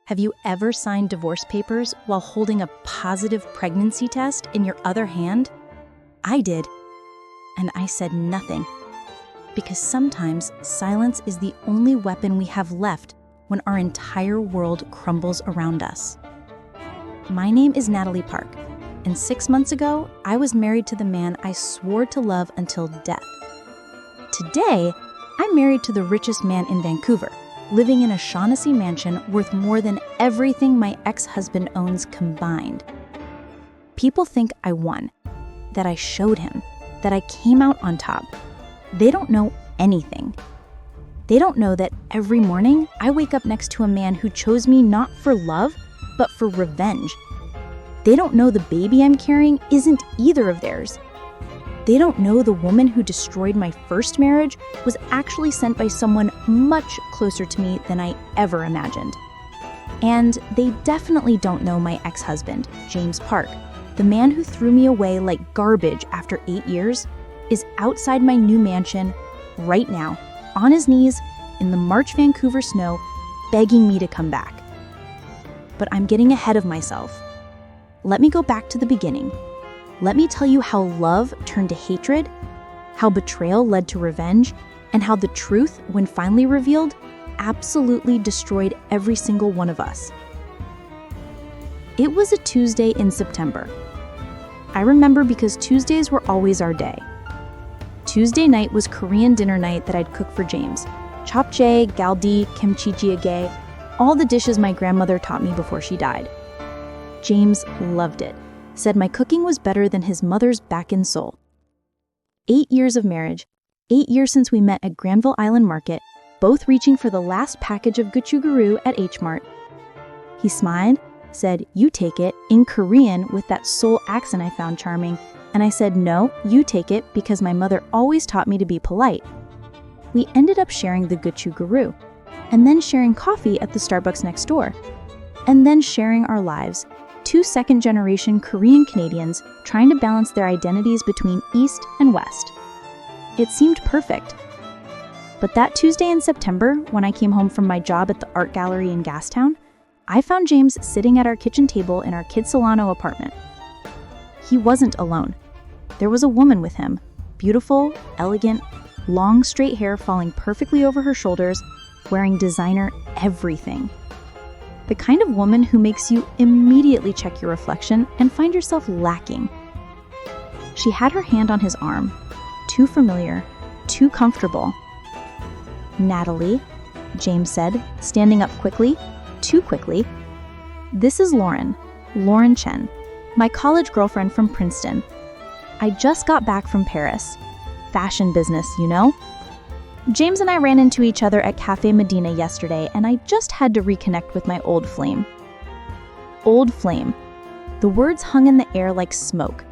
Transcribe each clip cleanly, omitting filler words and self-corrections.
Have you ever signed divorce papers while holding a positive pregnancy test in your other hand? I did, and I said nothing. Because sometimes silence is the only weapon we have left when our entire world crumbles around us. My name is Natalie Park, and 6 months ago, I was married to the man I swore to love until death. Today, I'm married to the richest man in Vancouver, living in a Shaughnessy mansion worth more than everything my ex-husband owns combined. People think I won, that I showed him, that I came out on top. They don't know anything. They don't know that every morning I wake up next to a man who chose me not for love, but for revenge. They don't know the baby I'm carrying isn't either of theirs. They don't know the woman who destroyed my first marriage was actually sent by someone much closer to me than I ever imagined. And they definitely don't know my ex-husband, James Park, the man who threw me away like garbage after 8 years, is outside my new mansion right now, on his knees in the March Vancouver snow, begging me to come back. But I'm getting ahead of myself. Let me go back to the beginning. Let me tell you how love turned to hatred, how betrayal led to revenge, and how the truth, when finally revealed, absolutely destroyed every single one of us. It was a Tuesday in September. I remember because Tuesdays were always our day. Tuesday night was Korean dinner night that I'd cook for James. Japchae, galdi, kimchi jjigae, all the dishes my grandmother taught me before she died. James loved it. Said my cooking was better than his mother's back in Seoul. 8 years of marriage, 8 years since we met at Granville Island Market, both reaching for the last package of gochugaru at H Mart. He smiled, said, "You take it," in Korean with that Seoul accent I found charming, and I said, "No, you take it," because my mother always taught me to be polite. We ended up sharing the gochugaru, and then sharing coffee at the Starbucks next door, and then sharing our lives. 2 second-generation Korean Canadians trying to balance their identities between East and West. It seemed perfect. But that Tuesday in September, when I came home from my job at the art gallery in Gastown, I found James sitting at our kitchen table in our Kid Solano apartment. He wasn't alone. There was a woman with him, beautiful, elegant, long straight hair falling perfectly over her shoulders, wearing designer everything. The kind of woman who makes you immediately check your reflection and find yourself lacking. She had her hand on his arm, too familiar, too comfortable. "Natalie," James said, standing up quickly, too quickly. "This is Lauren Chen, my college girlfriend from Princeton. I just got back from Paris. Fashion business, you know? James and I ran into each other at Cafe Medina yesterday, and I just had to reconnect with my old flame." Old flame. The words hung in the air like smoke.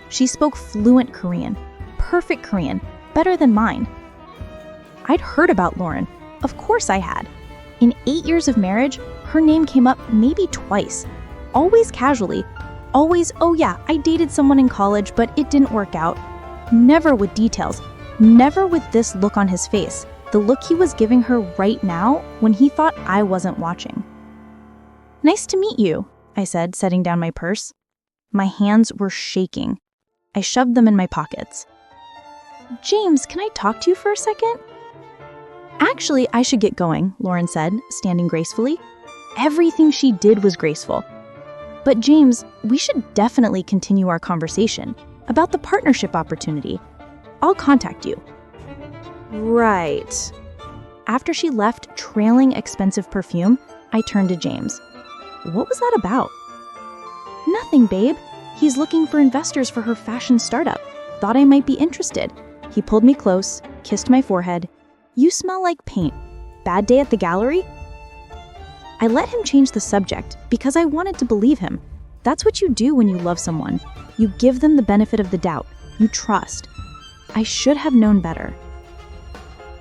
She spoke fluent Korean, perfect Korean, better than mine. I'd heard about Lauren. Of course I had. In 8 years of marriage, her name came up maybe twice. Always casually. Always, "Oh yeah, I dated someone in college, but it didn't work out." Never with details. Never with this look on his face, the look he was giving her right now when he thought I wasn't watching. "Nice to meet you," I said, setting down my purse. My hands were shaking. I shoved them in my pockets. "James, can I talk to you for a second?" "Actually, I should get going," Lauren said, standing gracefully. Everything she did was graceful. "But James, we should definitely continue our conversation about the partnership opportunity. I'll contact you." "Right." After she left, trailing expensive perfume, I turned to James. "What was that about?" "Nothing, babe. He's looking for investors for her fashion startup. Thought I might be interested." He pulled me close, kissed my forehead. "You smell like paint. Bad day at the gallery?" I let him change the subject because I wanted to believe him. That's what you do when you love someone. You give them the benefit of the doubt. You trust. I should have known better.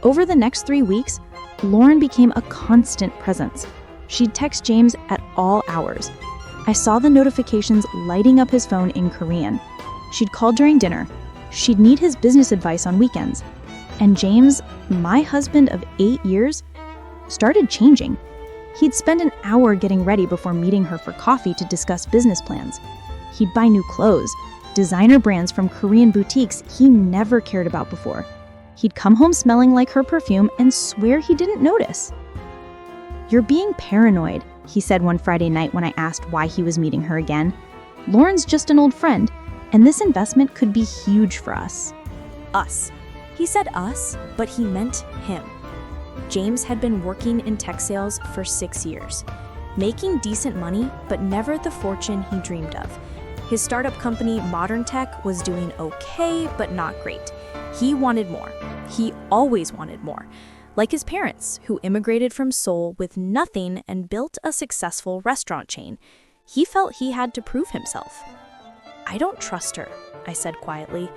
Over the next 3 weeks, Lauren became a constant presence. She'd text James at all hours. I saw the notifications lighting up his phone in Korean. She'd call during dinner. She'd need his business advice on weekends. And James, my husband of 8 years, started changing. He'd spend an hour getting ready before meeting her for coffee to discuss business plans. He'd buy new clothes, designer brands from Korean boutiques he never cared about before. He'd come home smelling like her perfume and swear he didn't notice. "You're being paranoid," he said one Friday night when I asked why he was meeting her again. "Lauren's just an old friend, and this investment could be huge for us." Us. He said us, but he meant him. James had been working in tech sales for 6 years, making decent money, but never the fortune he dreamed of. His startup company, Modern Tech, was doing okay, but not great. He wanted more. He always wanted more. Like his parents, who immigrated from Seoul with nothing and built a successful restaurant chain. He felt he had to prove himself. "I don't trust her," I said quietly.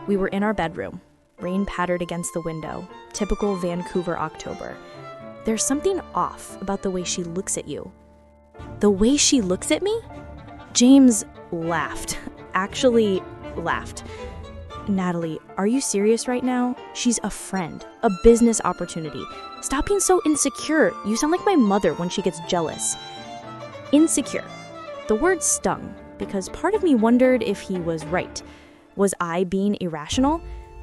We were in our bedroom. Rain pattered against the window. Typical Vancouver October. "There's something off about the way she looks at you." "The way she looks at me?" James laughed. Actually laughed. "Natalie, are you serious right now? She's a friend, a business opportunity. Stop being so insecure. You sound like my mother when she gets jealous." Insecure. The word stung, because part of me wondered if he was right. Was I being irrational?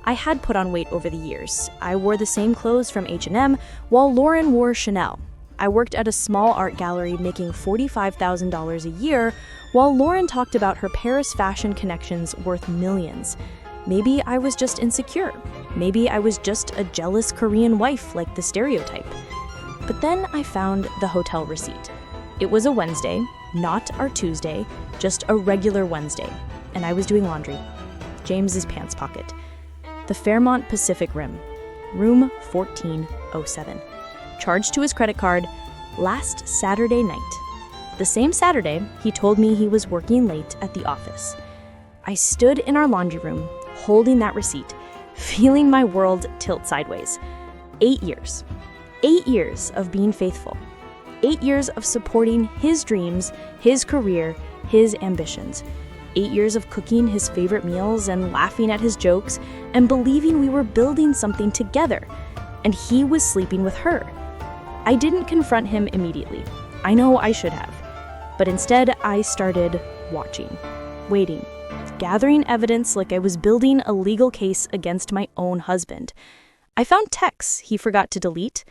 I had put on weight over the years. I wore the same clothes from H&M, while Lauren wore Chanel. I worked at a small art gallery making $45,000 a year, while Lauren talked about her Paris fashion connections worth millions. Maybe I was just insecure. Maybe I was just a jealous Korean wife like the stereotype. But then I found the hotel receipt. It was a Wednesday, not our Tuesday, just a regular Wednesday, and I was doing laundry. James's pants pocket. The Fairmont Pacific Rim, room 1407. Charged to his credit card last Saturday night. The same Saturday, he told me he was working late at the office. I stood in our laundry room, holding that receipt, feeling my world tilt sideways. 8 years. 8 years of being faithful. 8 years of supporting his dreams, his career, his ambitions. 8 years of cooking his favorite meals and laughing at his jokes and believing we were building something together. And he was sleeping with her. I didn't confront him immediately. I know I should have. But instead, I started watching, waiting, gathering evidence like I was building a legal case against my own husband. I found texts he forgot to delete.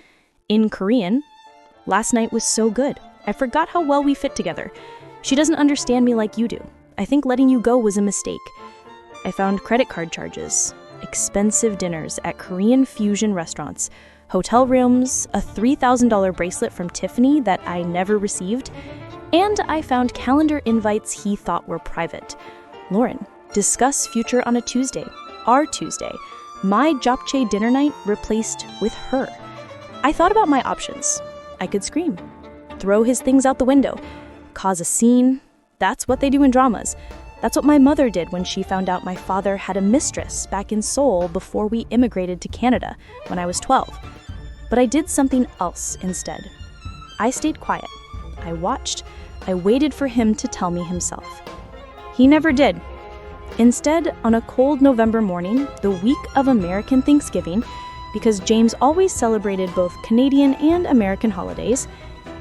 In Korean, "Last night was so good. I forgot how well we fit together. She doesn't understand me like you do. I think letting you go was a mistake." I found credit card charges, expensive dinners at Korean fusion restaurants, hotel rooms, a $3,000 bracelet from Tiffany that I never received, and I found calendar invites he thought were private. "Lauren, discuss future on a Tuesday, our Tuesday. My japchae dinner night replaced with her." I thought about my options. I could scream, throw his things out the window, cause a scene. That's what they do in dramas. That's what my mother did when she found out my father had a mistress back in Seoul before we immigrated to Canada when I was 12. But I did something else instead. I stayed quiet. I watched. I waited for him to tell me himself. He never did. Instead, on a cold November morning, the week of American Thanksgiving, because James always celebrated both Canadian and American holidays,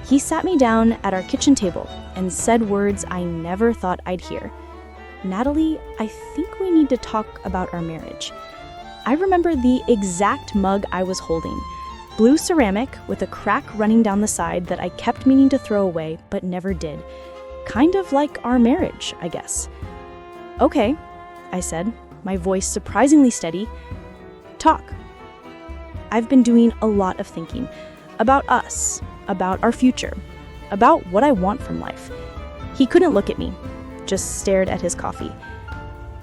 he sat me down at our kitchen table and said words I never thought I'd hear. "Natalie, I think we need to talk about our marriage." I remember the exact mug I was holding. Blue ceramic with a crack running down the side that I kept meaning to throw away but never did. Kind of like our marriage, I guess. "Okay," I said, my voice surprisingly steady. "Talk." I've been doing a lot of thinking about us, about our future, about what I want from life. He couldn't look at me, just stared at his coffee.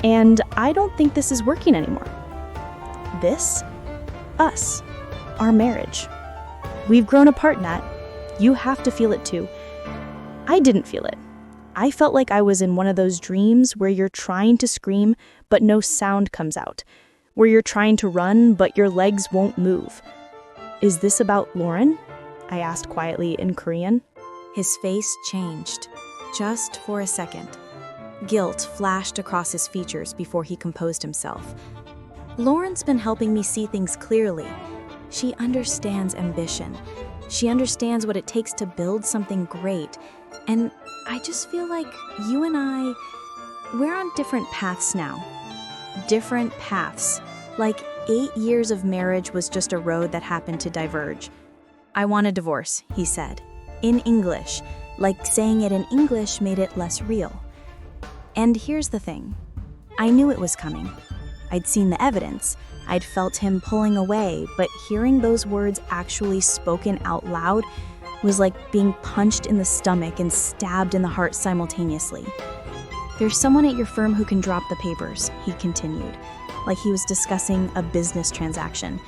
"And I don't think this is working anymore." This? Us. Our marriage. We've grown apart, Nat. You have to feel it too. I didn't feel it. I felt like I was in one of those dreams where you're trying to scream, but no sound comes out. Where you're trying to run, but your legs won't move. "Is this about Lauren?" I asked quietly in Korean. His face changed, just for a second. Guilt flashed across his features before he composed himself. "Lauren's been helping me see things clearly. She understands ambition. She understands what it takes to build something great. And I just feel like you and we're on different paths now. Different paths. Like 8 years of marriage was just a road that happened to diverge. I want a divorce, he said. In English. Like saying it in English made it less real. And here's the thing. I knew it was coming. I'd seen the evidence. I'd felt him pulling away, but hearing those words actually spoken out loud was like being punched in the stomach and stabbed in the heart simultaneously. There's someone at your firm who can drop the papers, he continued, like he was discussing a business transaction.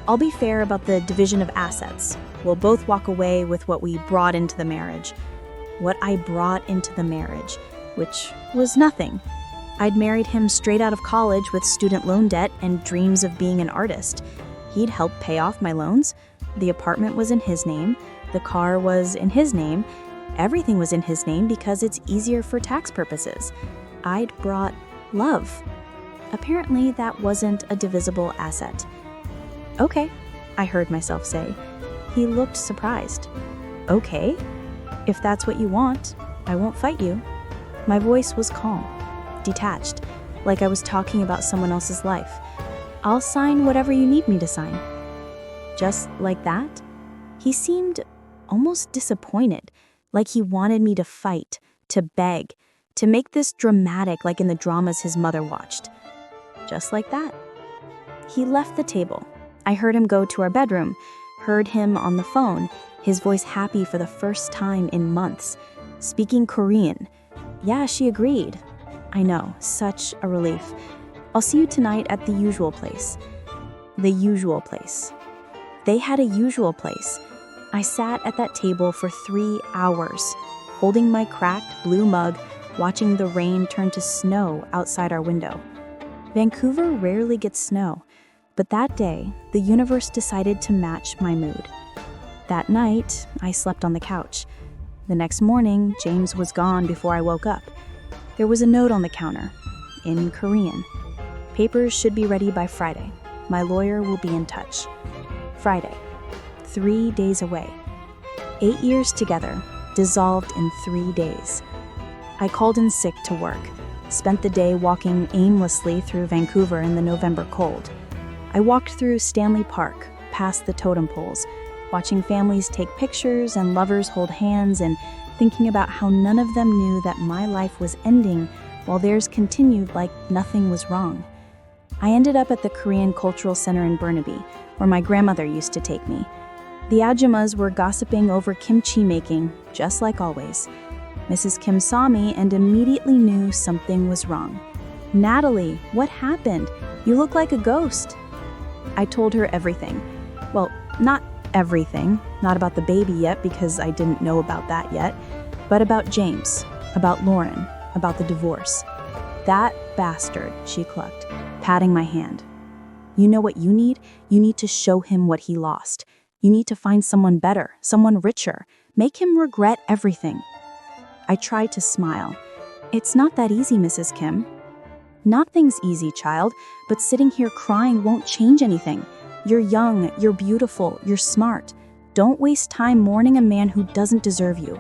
I'll be fair about the division of assets. We'll both walk away with what we brought into the marriage. What I brought into the marriage, which was nothing. I'd married him straight out of college with student loan debt and dreams of being an artist. He'd helped pay off my loans. The apartment was in his name. The car was in his name. Everything was in his name because it's easier for tax purposes. I'd brought love. Apparently, that wasn't a divisible asset. Okay, I heard myself say. He looked surprised. Okay, if that's what you want, I won't fight you. My voice was calm, detached, like I was talking about someone else's life. I'll sign whatever you need me to sign. Just like that? He seemed almost disappointed, like he wanted me to fight, to beg, to make this dramatic like in the dramas his mother watched. Just like that. He left the table. I heard him go to our bedroom, heard him on the phone, his voice happy for the first time in months, speaking Korean. Yeah, she agreed. I know, such a relief. I'll see you tonight at the usual place. The usual place. They had a usual place. I sat at that table for 3 hours, holding my cracked blue mug, watching the rain turn to snow outside our window. Vancouver rarely gets snow, but that day, the universe decided to match my mood. That night, I slept on the couch. The next morning, James was gone before I woke up. There was a note on the counter, in Korean. Papers should be ready by Friday. My lawyer will be in touch. Friday. 3 days away. 8 years together, dissolved in 3 days. I called in sick to work, spent the day walking aimlessly through Vancouver in the November cold. I walked through Stanley Park, past the totem poles, watching families take pictures and lovers hold hands and thinking about how none of them knew that my life was ending while theirs continued like nothing was wrong. I ended up at the Korean Cultural Center in Burnaby, where my grandmother used to take me. The ajumas were gossiping over kimchi making, just like always. Mrs. Kim saw me and immediately knew something was wrong. "Natalie, what happened? You look like a ghost." I told her everything. Well, not everything, not about the baby yet because I didn't know about that yet, but about James, about Lauren, about the divorce. "That bastard," she clucked, patting my hand. "You know what you need? You need to show him what he lost. You need to find someone better, someone richer. Make him regret everything." I tried to smile. "It's not that easy, Mrs. Kim." "Nothing's easy, child, but sitting here crying won't change anything. You're young, you're beautiful, you're smart. Don't waste time mourning a man who doesn't deserve you."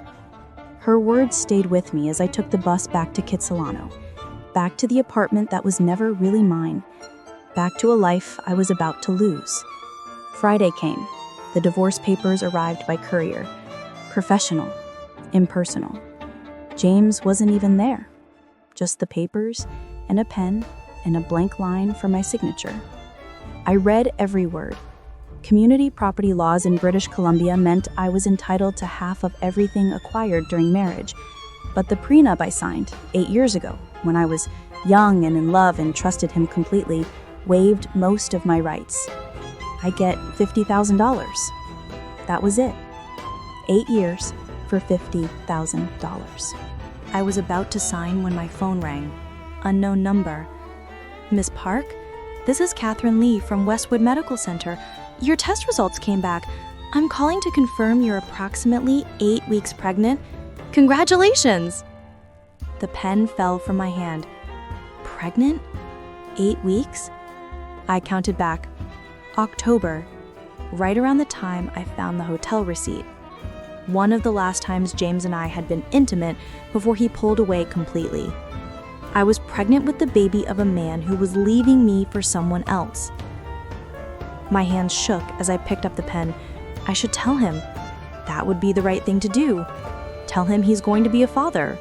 Her words stayed with me as I took the bus back to Kitsilano, back to the apartment that was never really mine, back to a life I was about to lose. Friday came. The divorce papers arrived by courier. Professional, impersonal. James wasn't even there. Just the papers and a pen and a blank line for my signature. I read every word. Community property laws in British Columbia meant I was entitled to half of everything acquired during marriage. But the prenup I signed 8 years ago, when I was young and in love and trusted him completely, waived most of my rights. I get $50,000. That was it. 8 years for $50,000. I was about to sign when my phone rang. Unknown number. "Miss Park? This is Catherine Lee from Westwood Medical Center. Your test results came back. I'm calling to confirm you're approximately 8 weeks pregnant. Congratulations!" The pen fell from my hand. Pregnant? 8 weeks? I counted back. October. right around the time I found the hotel receipt. One of the last times James and I had been intimate before he pulled away completely. I was pregnant with the baby of a man who was leaving me for someone else. My hands shook as I picked up the pen. I should tell him. That would be the right thing to do. Tell him he's going to be a father.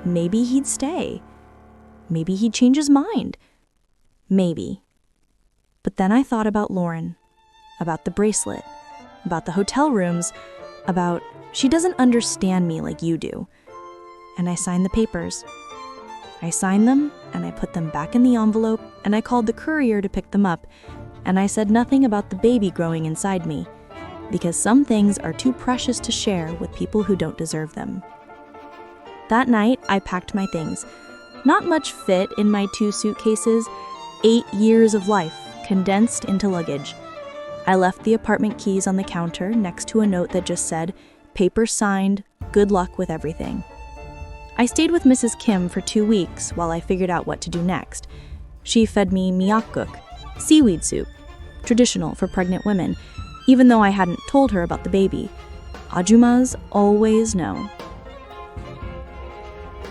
Maybe he'd stay. Maybe he'd change his mind. Maybe. But then I thought about Lauren, about the bracelet, about the hotel rooms, about she doesn't understand me like you do. And I signed the papers. I signed them, and I put them back in the envelope, and I called the courier to pick them up, and I said nothing about the baby growing inside me, because some things are too precious to share with people who don't deserve them. That night, I packed my things. Not much fit in my 2 suitcases, 8 years of life condensed into luggage. I left the apartment keys on the counter next to a note that just said, "Papers signed, good luck with everything." I stayed with Mrs. Kim for 2 weeks while I figured out what to do next. She fed me miyakguk, seaweed soup, traditional for pregnant women, even though I hadn't told her about the baby. Ajumas always know.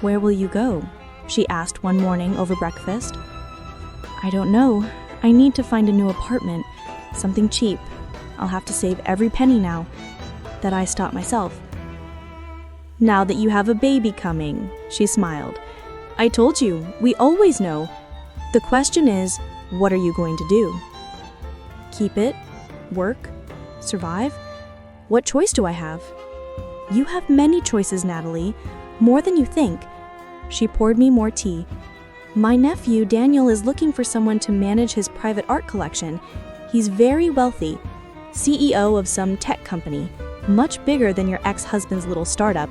"Where will you go?" she asked one morning over breakfast. "I don't know. I need to find a new apartment, something cheap. I'll have to save every penny now." That I stopped myself. "Now that you have a baby coming," she smiled. "I told you, we always know. The question is, what are you going to do? Keep it? Work? Survive? What choice do I have?" "You have many choices, Natalie. More than you think." She poured me more tea. "My nephew, Daniel, is looking for someone to manage his private art collection. He's very wealthy, CEO of some tech company, much bigger than your ex-husband's little startup.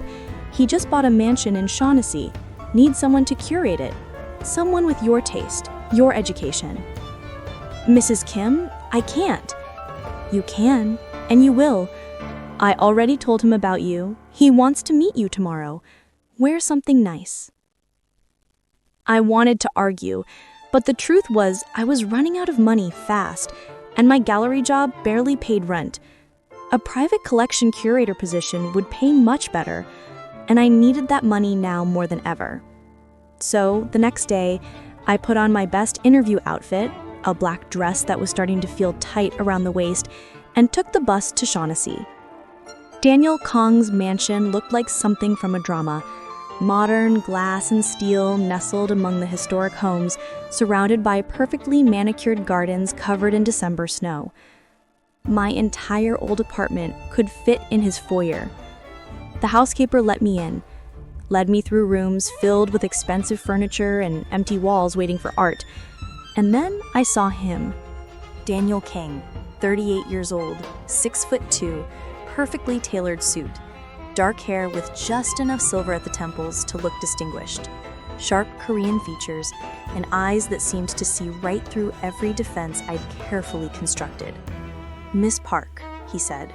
He just bought a mansion in Shaughnessy. Needs someone to curate it. Someone with your taste, your education." "Mrs. Kim, I can't." "You can, and you will. I already told him about you. He wants to meet you tomorrow. Wear something nice." I wanted to argue, but the truth was I was running out of money fast, and my gallery job barely paid rent. A private collection curator position would pay much better, and I needed that money now more than ever. So the next day, I put on my best interview outfit, a black dress that was starting to feel tight around the waist, and took the bus to Shaughnessy. Daniel Kong's mansion looked like something from a drama. Modern glass and steel nestled among the historic homes, surrounded by perfectly manicured gardens covered in December snow. My entire old apartment could fit in his foyer. The housekeeper let me in, led me through rooms filled with expensive furniture and empty walls waiting for art. And then I saw him. Daniel King, 38 years old, 6'2", perfectly tailored suit. Dark hair with just enough silver at the temples to look distinguished. Sharp Korean features and eyes that seemed to see right through every defense I'd carefully constructed. "Miss Park," he said,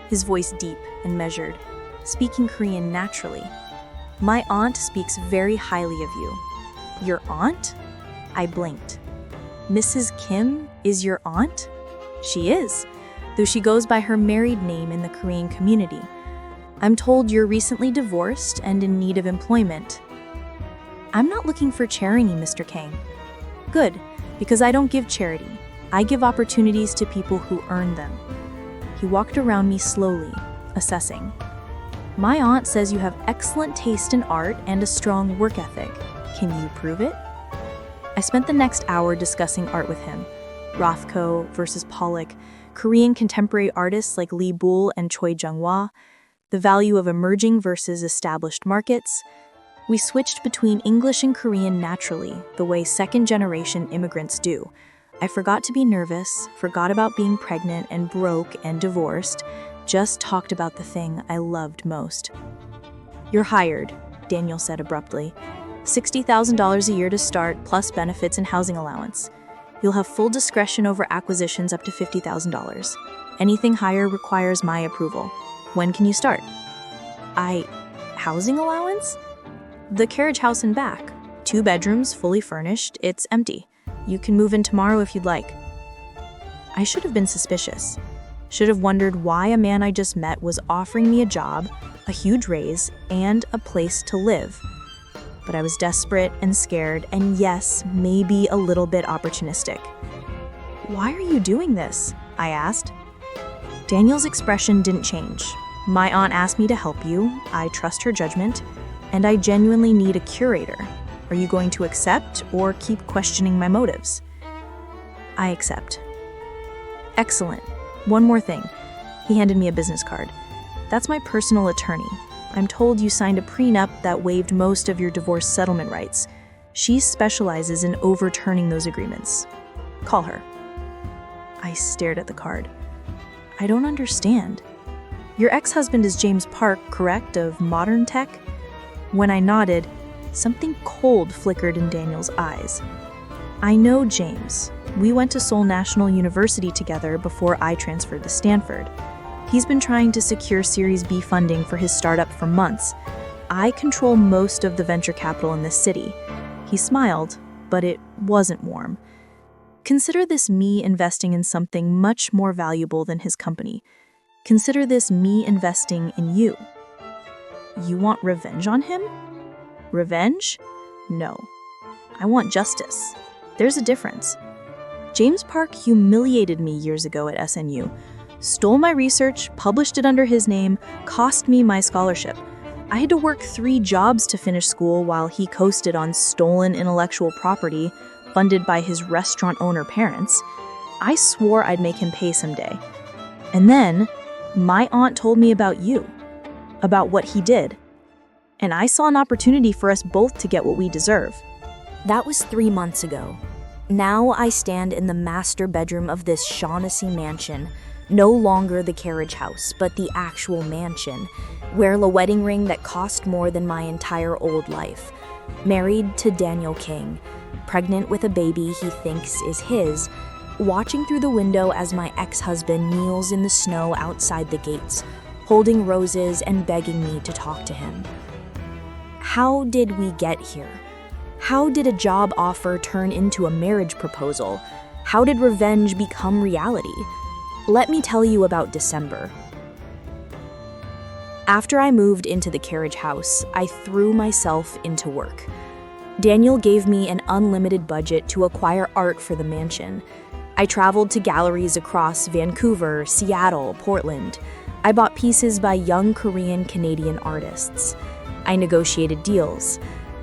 his voice deep and measured, speaking Korean naturally. "My aunt speaks very highly of you." "Your aunt?" I blinked. "Mrs. Kim is your aunt?" "She is, though she goes by her married name in the Korean community. I'm told you're recently divorced and in need of employment." "I'm not looking for charity, Mr. Kang." "Good, because I don't give charity. I give opportunities to people who earn them." He walked around me slowly, assessing. "My aunt says you have excellent taste in art and a strong work ethic. Can you prove it?" I spent the next hour discussing art with him. Rothko versus Pollock, Korean contemporary artists like Lee Bull and Choi Jung-hwa, the value of emerging versus established markets. We switched between English and Korean naturally, the way second-generation immigrants do. I forgot to be nervous, forgot about being pregnant and broke and divorced, just talked about the thing I loved most. "You're hired," Daniel said abruptly. $60,000 a year to start, plus benefits and housing allowance. You'll have full discretion over acquisitions up to $50,000. Anything higher requires my approval. When can you start?" Housing allowance?" "The carriage house and back. 2 bedrooms, fully furnished. It's empty. You can move in tomorrow if you'd like." I should have been suspicious. Should have wondered why a man I just met was offering me a job, a huge raise, and a place to live. But I was desperate and scared, and yes, maybe a little bit opportunistic. "Why are you doing this?" I asked. Daniel's expression didn't change. "My aunt asked me to help you. I trust her judgment, and I genuinely need a curator. Are you going to accept or keep questioning my motives?" "I accept." "Excellent. One more thing." He handed me a business card. "That's my personal attorney. I'm told you signed a prenup that waived most of your divorce settlement rights. She specializes in overturning those agreements. Call her." I stared at the card. "I don't understand. Your ex-husband is James Park, correct, of Modern Tech?" When I nodded, something cold flickered in Daniel's eyes. "I know James. We went to Seoul National University together before I transferred to Stanford. He's been trying to secure Series B funding for his startup for months. I control most of the venture capital in this city." He smiled, but it wasn't warm. "Consider this me investing in something much more valuable than his company. Consider this me investing in you." "You want revenge on him?" "Revenge? No. I want justice. There's a difference. James Park humiliated me years ago at SNU, stole my research, published it under his name, cost me my scholarship. I had to work 3 jobs to finish school while he coasted on stolen intellectual property funded by his restaurant owner parents. I swore I'd make him pay someday. And then, my aunt told me about you, about what he did. And I saw an opportunity for us both to get what we deserve." That was 3 months ago. Now I stand in the master bedroom of this Shaughnessy mansion, no longer the carriage house, but the actual mansion, wear a wedding ring that cost more than my entire old life, married to Daniel King, pregnant with a baby he thinks is his, watching through the window as my ex-husband kneels in the snow outside the gates, holding roses and begging me to talk to him. How did we get here? How did a job offer turn into a marriage proposal? How did revenge become reality? Let me tell you about December. After I moved into the carriage house, I threw myself into work. Daniel gave me an unlimited budget to acquire art for the mansion. I traveled to galleries across Vancouver, Seattle, Portland. I bought pieces by young Korean-Canadian artists. I negotiated deals.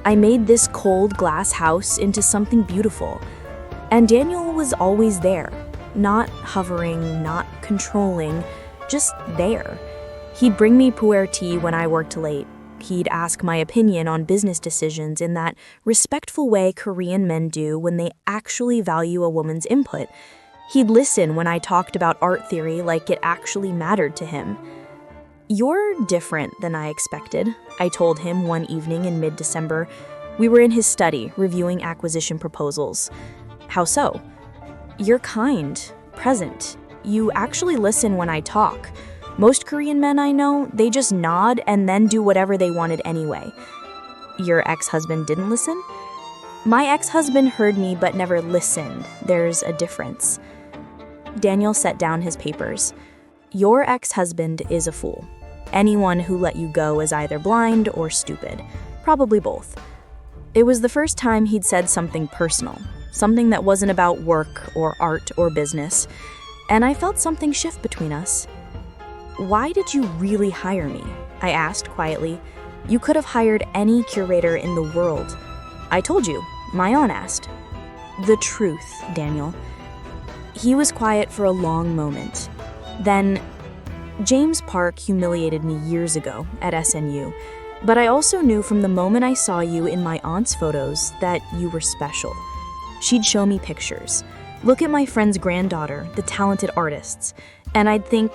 I made this cold glass house into something beautiful. And Daniel was always there, not hovering, not controlling, just there. He'd bring me pu'er tea when I worked late. He'd ask my opinion on business decisions in that respectful way Korean men do when they actually value a woman's input. He'd listen when I talked about art theory like it actually mattered to him. "You're different than I expected," I told him one evening in mid-December. We were in his study, reviewing acquisition proposals. "How so?" "You're kind, present. You actually listen when I talk. Most Korean men I know, they just nod and then do whatever they wanted anyway." "Your ex-husband didn't listen?" "My ex-husband heard me but never listened. There's a difference." Daniel set down his papers. "Your ex-husband is a fool. Anyone who let you go is either blind or stupid. Probably both." It was the first time he'd said something personal, something that wasn't about work or art or business, and I felt something shift between us. "Why did you really hire me?" I asked quietly. "You could have hired any curator in the world." "I told you. My aunt asked." "The truth, Daniel." He was quiet for a long moment. Then, "James Park humiliated me years ago at SNU, but I also knew from the moment I saw you in my aunt's photos that you were special. She'd show me pictures. Look at my friend's granddaughter, the talented artists, and I'd think,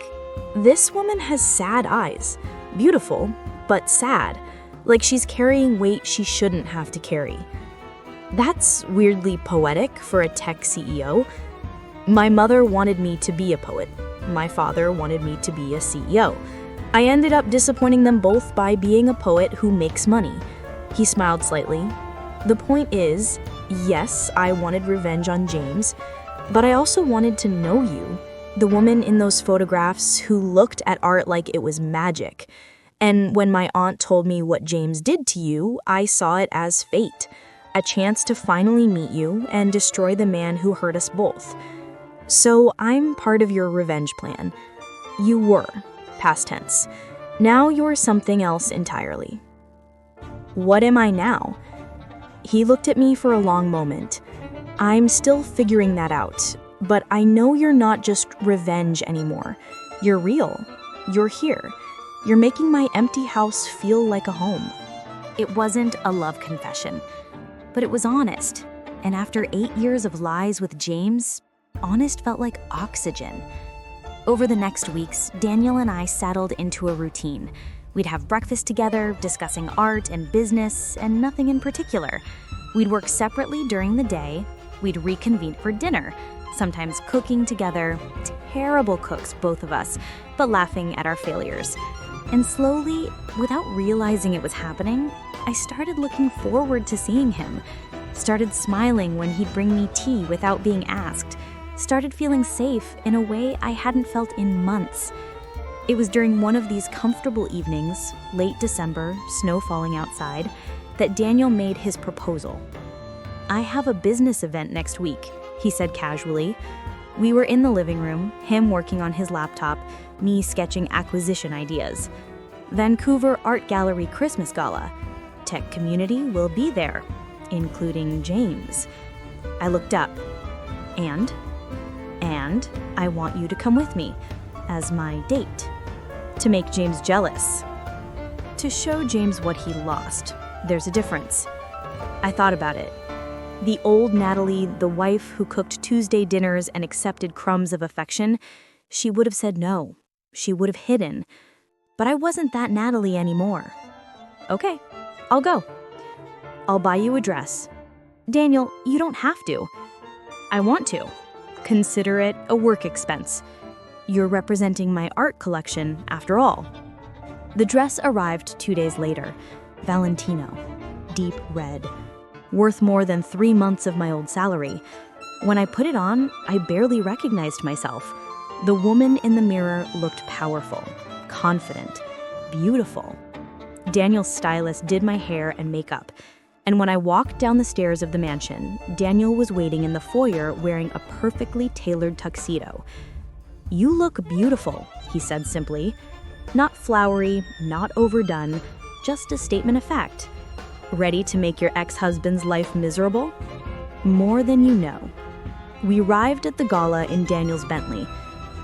this woman has sad eyes. Beautiful, but sad. Like she's carrying weight she shouldn't have to carry. That's weirdly poetic for a tech CEO. My mother wanted me to be a poet. My father wanted me to be a CEO. I ended up disappointing them both by being a poet who makes money." He smiled slightly. "The point is, yes, I wanted revenge on James, but I also wanted to know you, The woman in those photographs who looked at art like it was magic. And when my aunt told me what James did to you, I saw it as fate, a chance to finally meet you and destroy the man who hurt us both. So I'm part of your revenge plan. You were, past tense. Now you're something else entirely. What am I now? He looked at me for a long moment. I'm still figuring that out, but I know you're not just revenge anymore. You're real. You're here. You're making my empty house feel like a home. It wasn't a love confession, but it was honest. And after 8 years of lies with James, honest felt like oxygen. Over the next weeks, Daniel and I settled into a routine. We'd have breakfast together, discussing art and business, and nothing in particular. We'd work separately during the day. We'd reconvene for dinner, sometimes cooking together. Terrible cooks, both of us, but laughing at our failures. And slowly, without realizing it was happening, I started looking forward to seeing him. Started smiling when he'd bring me tea without being asked. Started feeling safe in a way I hadn't felt in months. It was during one of these comfortable evenings, late December, snow falling outside, that Daniel made his proposal. "I have a business event next week," he said casually. We were in the living room, him working on his laptop, me sketching acquisition ideas. "Vancouver Art Gallery Christmas Gala. Tech community will be there, including James." I looked up. And I want you to come with me as my date. To make James jealous. To show James what he lost. There's a difference. I thought about it. The old Natalie, the wife who cooked Tuesday dinners and accepted crumbs of affection, she would have said no. She would have hidden. But I wasn't that Natalie anymore. "Okay, I'll go. I'll buy you a dress." "Daniel, you don't have to." "I want to. Consider it a work expense. You're representing my art collection, after all." The dress arrived 2 days later. Valentino. Deep red. Worth more than 3 months of my old salary. When I put it on, I barely recognized myself. The woman in the mirror looked powerful, confident, beautiful. Daniel's stylist did my hair and makeup. And when I walked down the stairs of the mansion, Daniel was waiting in the foyer wearing a perfectly tailored tuxedo. "You look beautiful," he said simply. Not flowery, not overdone, just a statement of fact. "Ready to make your ex-husband's life miserable?" "More than you know." We arrived at the gala in Daniel's Bentley.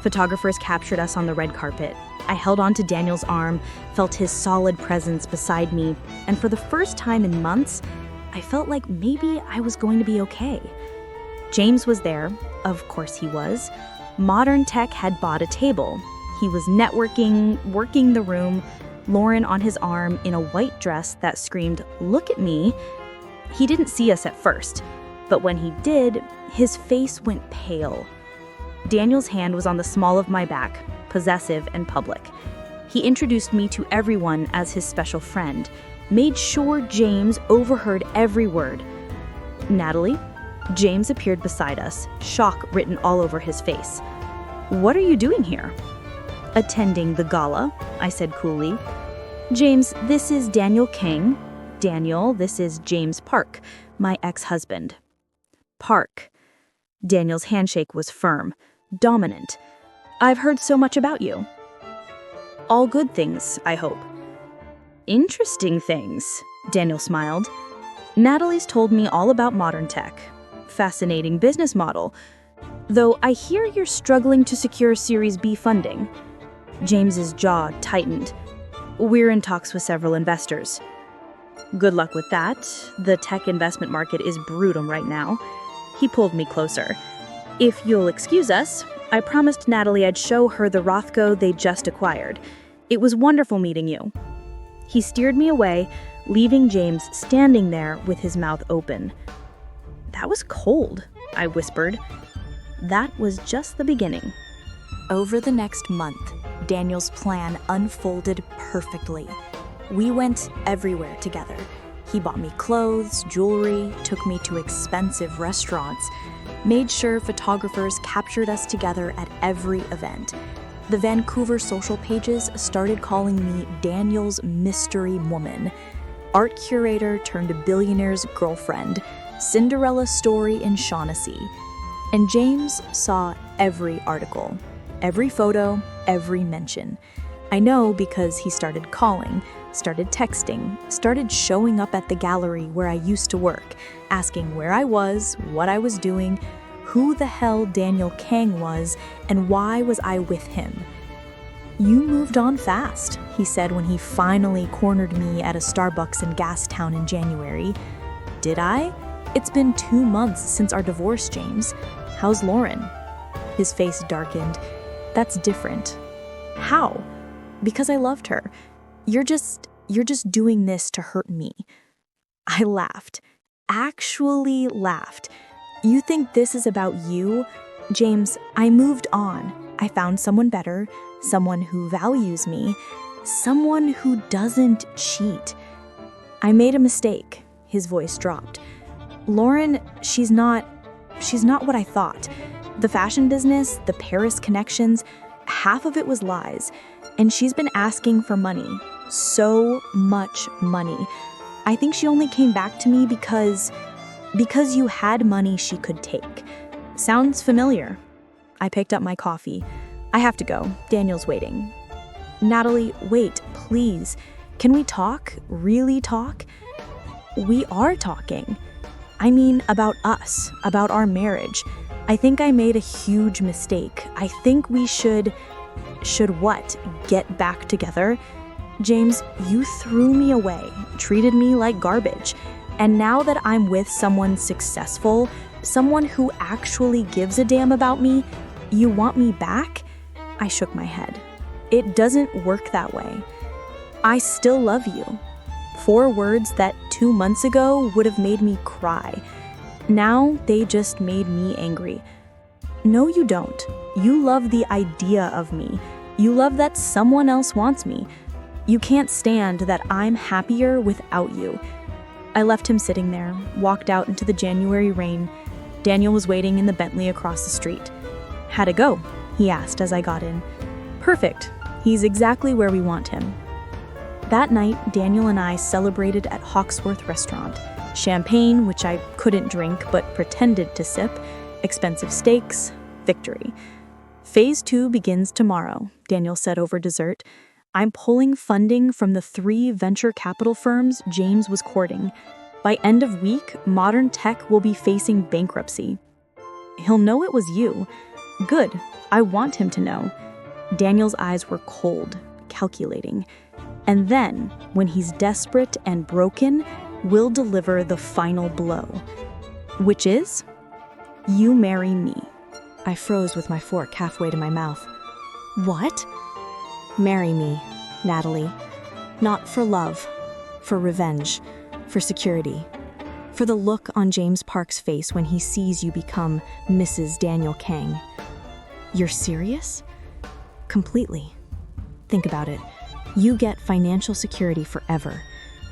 Photographers captured us on the red carpet. I held onto Daniel's arm, felt his solid presence beside me, and for the first time in months, I felt like maybe I was going to be okay. James was there, of course he was. Modern Tech had bought a table. He was networking, working the room, Lauren on his arm in a white dress that screamed, "Look at me." He didn't see us at first, but when he did, his face went pale. Daniel's hand was on the small of my back, possessive and public. He introduced me to everyone as his special friend, made sure James overheard every word. "Natalie?" James appeared beside us, shock written all over his face. "What are you doing here?" "Attending the gala," I said coolly. "James, this is Daniel King. Daniel, this is James Park, my ex-husband." Park. Daniel's handshake was firm, dominant. "I've heard so much about you." "All good things, I hope." "Interesting things," Daniel smiled. "Natalie's told me all about Modern Tech. Fascinating business model. Though I hear you're struggling to secure Series B funding." James's jaw tightened. "We're in talks with several investors." "Good luck with that. The tech investment market is brutal right now." He pulled me closer. "If you'll excuse us, I promised Natalie I'd show her the Rothko they just acquired. It was wonderful meeting you." He steered me away, leaving James standing there with his mouth open. "That was cold," I whispered. That was just the beginning. Over the next month, Daniel's plan unfolded perfectly. We went everywhere together. He bought me clothes, jewelry, took me to expensive restaurants, made sure photographers captured us together at every event. The Vancouver social pages started calling me Daniel's mystery woman, art curator turned billionaire's girlfriend, Cinderella story in Shaughnessy. And James saw every article, every photo, every mention. I know because he started calling, started texting, started showing up at the gallery where I used to work, asking where I was, what I was doing, who the hell Daniel Kang was, and why was I with him. "You moved on fast," he said when he finally cornered me at a Starbucks in Gastown in January. "Did I? It's been 2 months since our divorce, James. How's Lauren?" His face darkened. "That's different." "How?" "Because I loved her. You're just doing this to hurt me." I laughed. Actually laughed. "You think this is about you?" "James, I moved on. I found someone better, someone who values me, someone who doesn't cheat." "I made a mistake." His voice dropped. "Lauren, she's not what I thought. The fashion business, the Paris connections, half of it was lies. And she's been asking for money. So much money. I think she only came back to me because you had money she could take." "Sounds familiar." I picked up my coffee. "I have to go. Daniel's waiting." "Natalie, wait, please. Can we talk? Really talk?" "We are talking. I mean, about us, about our marriage. I think I made a huge mistake. I think we should what? Get back together?" "James, you threw me away, treated me like garbage. And now that I'm with someone successful, someone who actually gives a damn about me, you want me back?" I shook my head. "It doesn't work that way. I still love you." 4 words that 2 months ago would have made me cry. Now they just made me angry. "No, you don't. You love the idea of me. You love that someone else wants me. You can't stand that I'm happier without you." I left him sitting there, walked out into the January rain. Daniel was waiting in the Bentley across the street. "How'd it go?" he asked as I got in. "Perfect. He's exactly where we want him." That night, Daniel and I celebrated at Hawksworth Restaurant. Champagne, which I couldn't drink but pretended to sip, expensive steaks, victory. "Phase 2 begins tomorrow," Daniel said over dessert. "I'm pulling funding from the 3 venture capital firms James was courting. By end of week, modern tech will be facing bankruptcy." "He'll know it was you." "Good. I want him to know." Daniel's eyes were cold, calculating. "And then, when he's desperate and broken, we'll deliver the final blow." "Which is?" "You marry me." I froze with my fork halfway to my mouth. "What?" "Marry me, Natalie. Not for love, for revenge, for security, for the look on James Park's face when he sees you become Mrs. Daniel Kang." "You're serious?" "Completely. Think about it. You get financial security forever.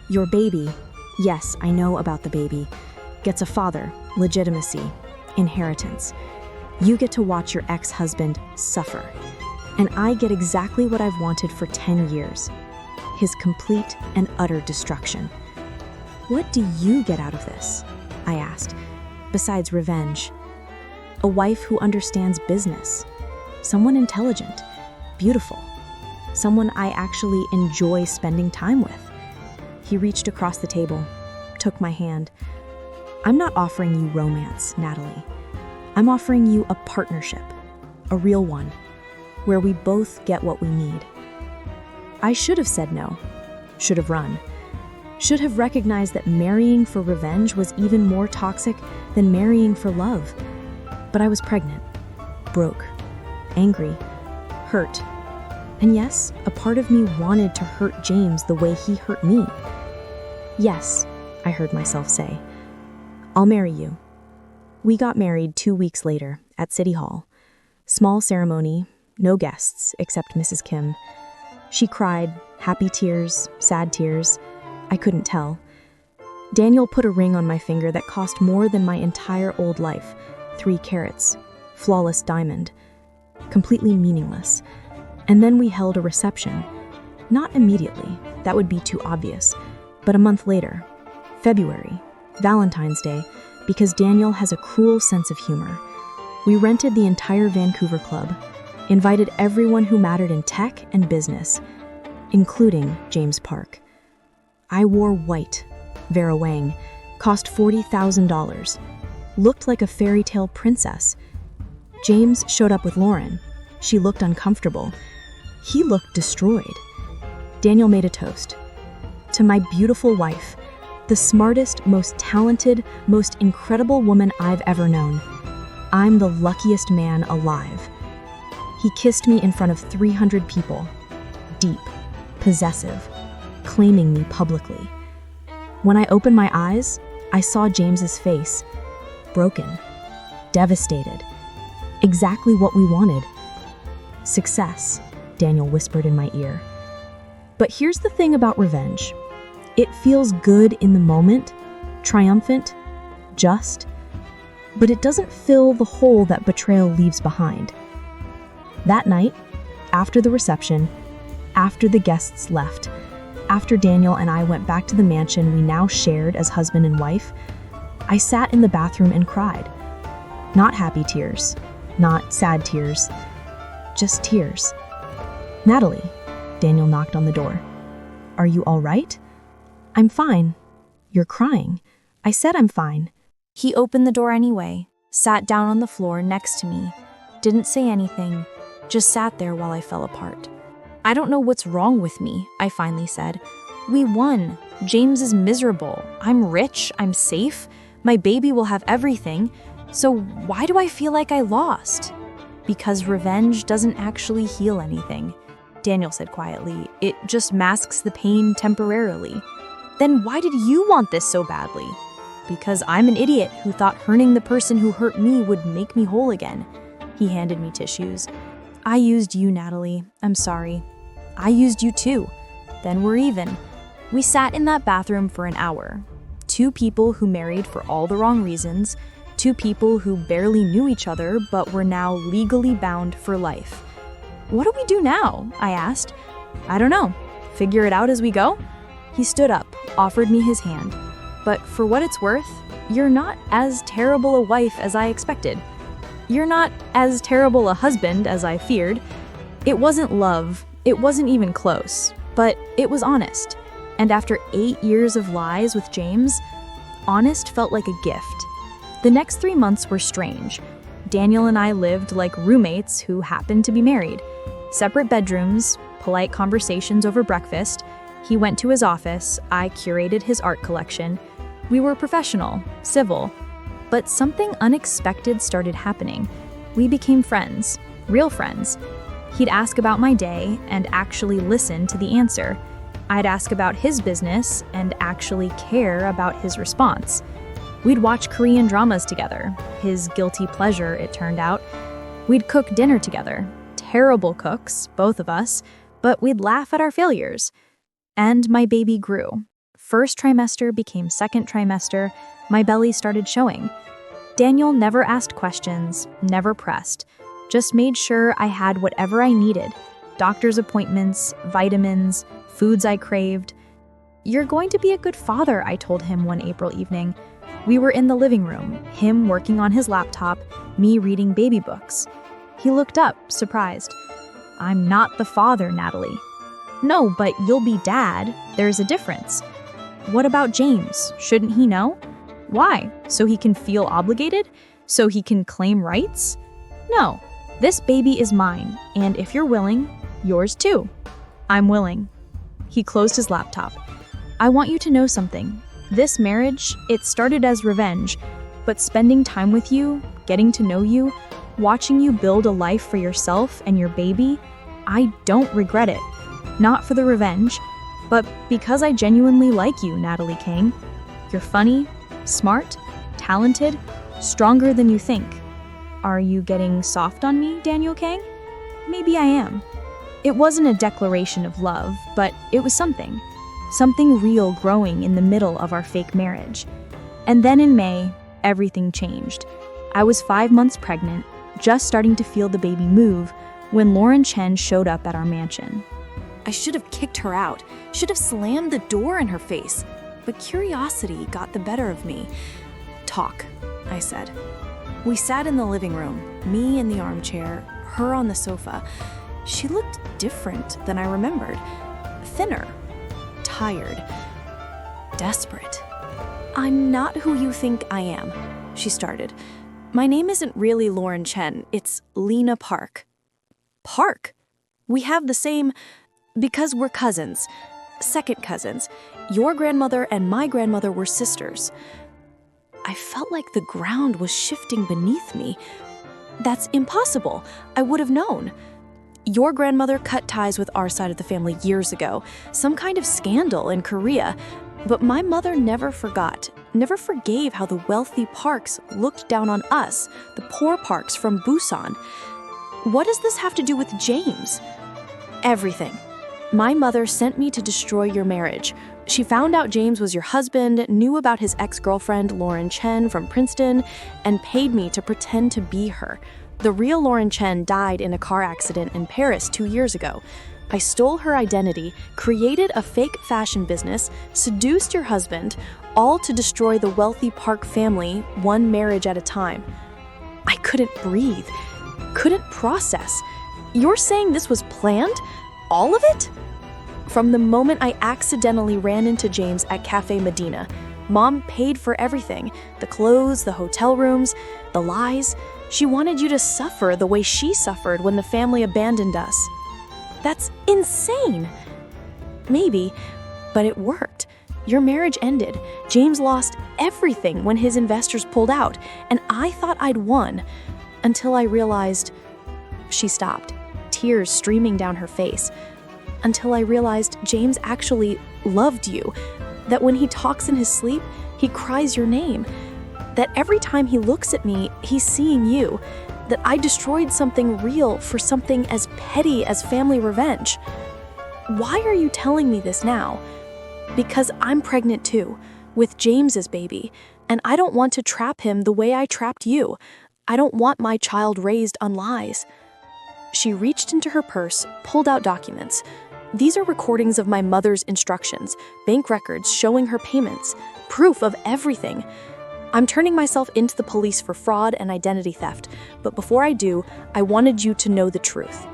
Your baby, yes, I know about the baby, gets a father, legitimacy, inheritance. You get to watch your ex-husband suffer. And I get exactly what I've wanted for 10 years. His complete and utter destruction. What do you get out of this?" I asked, "besides revenge?" "A wife who understands business. Someone intelligent, beautiful. Someone I actually enjoy spending time with." He reached across the table, took my hand. "I'm not offering you romance, Natalie. I'm offering you a partnership, a real one, where we both get what we need." I should have said no, should have run, should have recognized that marrying for revenge was even more toxic than marrying for love. But I was pregnant, broke, angry, hurt. And yes, a part of me wanted to hurt James the way he hurt me. "Yes," I heard myself say, "I'll marry you." We got married 2 weeks later at City Hall. Small ceremony, no guests except Mrs. Kim. She cried, happy tears, sad tears. I couldn't tell. Daniel put a ring on my finger that cost more than my entire old life, 3 carats, flawless diamond, completely meaningless. And then we held a reception. Not immediately, that would be too obvious, but a month later, February, Valentine's Day, because Daniel has a cruel sense of humor. We rented the entire Vancouver club, invited everyone who mattered in tech and business, including James Park. I wore white, Vera Wang, cost $40,000, looked like a fairy tale princess. James showed up with Lauren. She looked uncomfortable. He looked destroyed. Daniel made a toast. To my beautiful wife, the smartest, most talented, most incredible woman I've ever known. I'm the luckiest man alive. He kissed me in front of 300 people, deep, possessive, claiming me publicly. When I opened my eyes, I saw James's face, broken, devastated, exactly what we wanted. Success, Daniel whispered in my ear. But here's the thing about revenge. It feels good in the moment, triumphant, just, but it doesn't fill the hole that betrayal leaves behind. That night, after the reception, after the guests left, after Daniel and I went back to the mansion we now shared as husband and wife, I sat in the bathroom and cried. Not happy tears, not sad tears, just tears. Natalie, Daniel knocked on the door. Are you all right? I'm fine. You're crying. I said I'm fine. He opened the door anyway, sat down on the floor next to me, didn't say anything, just sat there while I fell apart. I don't know what's wrong with me, I finally said. We won. James is miserable. I'm rich. I'm safe. My baby will have everything. So why do I feel like I lost? Because revenge doesn't actually heal anything, Daniel said quietly. It just masks the pain temporarily. Then why did you want this so badly? Because I'm an idiot who thought hurting the person who hurt me would make me whole again. He handed me tissues. I used you, Natalie. I'm sorry. I used you too. Then we're even. We sat in that bathroom for an hour. 2 people who married for all the wrong reasons, 2 people who barely knew each other but were now legally bound for life. What do we do now? I asked. I don't know. Figure it out as we go? He stood up, offered me his hand. But for what it's worth, you're not as terrible a wife as I expected. You're not as terrible a husband as I feared. It wasn't love. It wasn't even close, but it was honest. And after 8 years of lies with James, honest felt like a gift. The next 3 months were strange. Daniel and I lived like roommates who happened to be married. Separate bedrooms, polite conversations over breakfast. He went to his office, I curated his art collection. We were professional, civil. But something unexpected started happening. We became friends, real friends. He'd ask about my day and actually listen to the answer. I'd ask about his business and actually care about his response. We'd watch Korean dramas together, his guilty pleasure, it turned out. We'd cook dinner together. Terrible cooks, both of us, but we'd laugh at our failures. And my baby grew. First trimester became second trimester. My belly started showing. Daniel never asked questions, never pressed. Just made sure I had whatever I needed. Doctor's appointments, vitamins, foods I craved. You're going to be a good father, I told him one April evening. We were in the living room, him working on his laptop, me reading baby books. He looked up, surprised. I'm not the father, Natalie. No, but you'll be dad. There's a difference. What about James? Shouldn't he know? Why? So he can feel obligated? So he can claim rights? No, this baby is mine, and if you're willing, yours too. I'm willing. He closed his laptop. I want you to know something. This marriage, it started as revenge, but spending time with you, getting to know you, watching you build a life for yourself and your baby, I don't regret it. Not for the revenge, but because I genuinely like you, Natalie Kang. You're funny, smart, talented, stronger than you think. Are you getting soft on me, Daniel Kang? Maybe I am. It wasn't a declaration of love, but it was something. something real growing in the middle of our fake marriage. And then in May, everything changed. I was 5 months pregnant, just starting to feel the baby move, when Lauren Chen showed up at our mansion. I should have kicked her out, should have slammed the door in her face, but curiosity got the better of me. "Talk," I said. We sat in the living room, me in the armchair, her on the sofa. She looked different than I remembered. Thinner, tired, desperate. "I'm not who you think I am," she started. "My name isn't really Lauren Chen, it's Lena Park." "Park? We have the same... because we're cousins. Second cousins. Your grandmother and my grandmother were sisters." I felt like the ground was shifting beneath me. "That's impossible. I would have known. Your grandmother cut ties with our side of the family years ago, some kind of scandal in Korea. But my mother never forgot, never forgave how the wealthy Parks looked down on us, the poor Parks from Busan. What does this have to do with James?" "Everything. My mother sent me to destroy your marriage. She found out James was your husband, knew about his ex-girlfriend Lauren Chen from Princeton, and paid me to pretend to be her. The real Lauren Chen died in a car accident in Paris 2 years ago. I stole her identity, created a fake fashion business, seduced your husband, all to destroy the wealthy Park family, one marriage at a time." I couldn't breathe, couldn't process. "You're saying this was planned? All of it?" "From the moment I accidentally ran into James at Cafe Medina, Mom paid for everything, the clothes, the hotel rooms, the lies. She wanted you to suffer the way she suffered when the family abandoned us." "That's insane." "Maybe, but it worked. Your marriage ended. James lost everything when his investors pulled out, and I thought I'd won, until I realized..." She stopped, tears streaming down her face. "Until I realized James actually loved you, that when he talks in his sleep, he cries your name, that every time he looks at me, he's seeing you, that I destroyed something real for something as petty as family revenge. Why are you telling me this now?" "Because I'm pregnant too, with James's baby, and I don't want to trap him the way I trapped you. I don't want my child raised on lies." She reached into her purse, pulled out documents. "These are recordings of my mother's instructions, bank records showing her payments, proof of everything. I'm turning myself into the police for fraud and identity theft, but before I do, I wanted you to know the truth."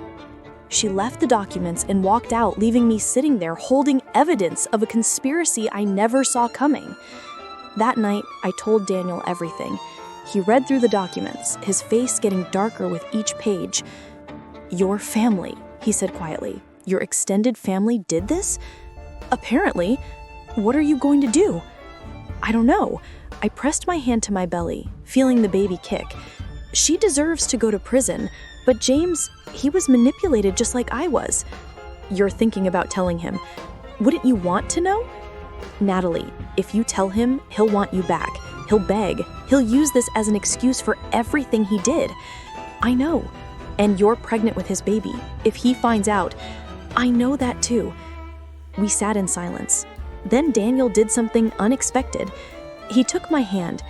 She left the documents and walked out, leaving me sitting there holding evidence of a conspiracy I never saw coming. That night, I told Daniel everything. He read through the documents, his face getting darker with each page. "Your family," he said quietly. "Your extended family did this? Apparently. What are you going to do?" "I don't know." I pressed my hand to my belly, feeling the baby kick. "She deserves to go to prison, but James, he was manipulated just like I was." "You're thinking about telling him. Wouldn't you want to know?" "Natalie, if you tell him, he'll want you back. He'll beg. He'll use this as an excuse for everything he did." "I know. And you're pregnant with his baby. If he finds out..." "I know that too." We sat in silence. Then Daniel did something unexpected. He took my hand.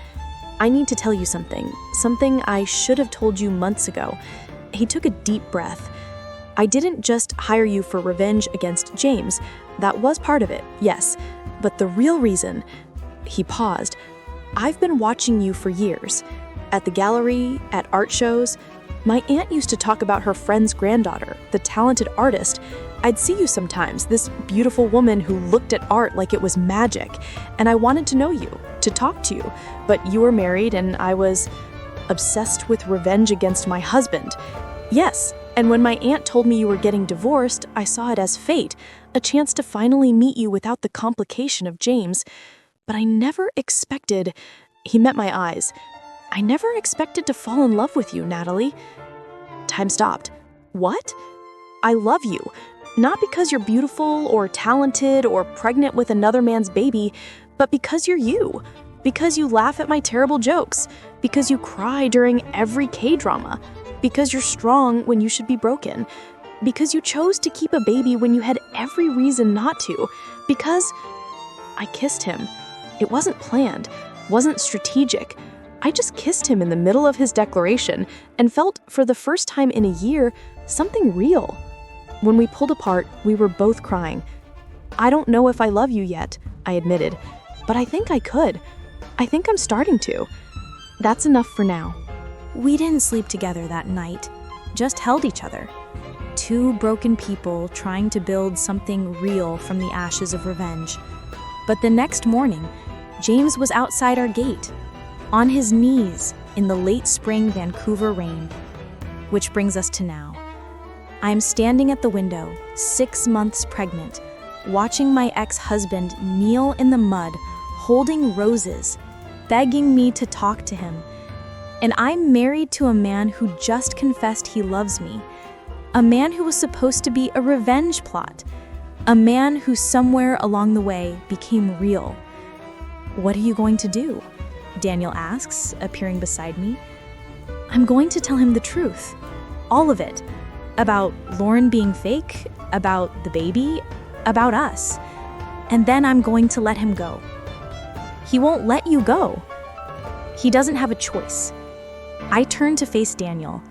"I need to tell you something I should have told you months ago." He took a deep breath. "I didn't just hire you for revenge against James. That was part of it, yes. But the real reason..." He paused. "I've been watching you for years. At the gallery, at art shows. My aunt used to talk about her friend's granddaughter, the talented artist. I'd see you sometimes, this beautiful woman who looked at art like it was magic, and I wanted to know you, to talk to you, but you were married and I was obsessed with revenge against my husband. Yes, and when my aunt told me you were getting divorced, I saw it as fate, a chance to finally meet you without the complication of James. But I never expected..." He met my eyes. "I never expected to fall in love with you, Natalie." Time stopped. "What?" "I love you. Not because you're beautiful or talented or pregnant with another man's baby, but because you're you. Because you laugh at my terrible jokes. Because you cry during every K-drama. Because you're strong when you should be broken. Because you chose to keep a baby when you had every reason not to. Because I kissed him. It wasn't planned, wasn't strategic. I just kissed him in the middle of his declaration and felt, for the first time in a year, something real. When we pulled apart, we were both crying. I don't know if I love you yet, I admitted, but I think I could. I think I'm starting to. That's enough for now. We didn't sleep together that night, just held each other. Two broken people trying to build something real from the ashes of revenge. But the next morning, James was outside our gate, on his knees in the late spring Vancouver rain. Which brings us to now. I am standing at the window, 6 months pregnant, watching my ex-husband kneel in the mud, holding roses, begging me to talk to him. And I'm married to a man who just confessed he loves me, a man who was supposed to be a revenge plot, a man who somewhere along the way became real. What are you going to do? Daniel asks, appearing beside me. I'm going to tell him the truth, all of it, about Lauren being fake, about the baby, about us. And then I'm going to let him go. He won't let you go. He doesn't have a choice. I turn to face Daniel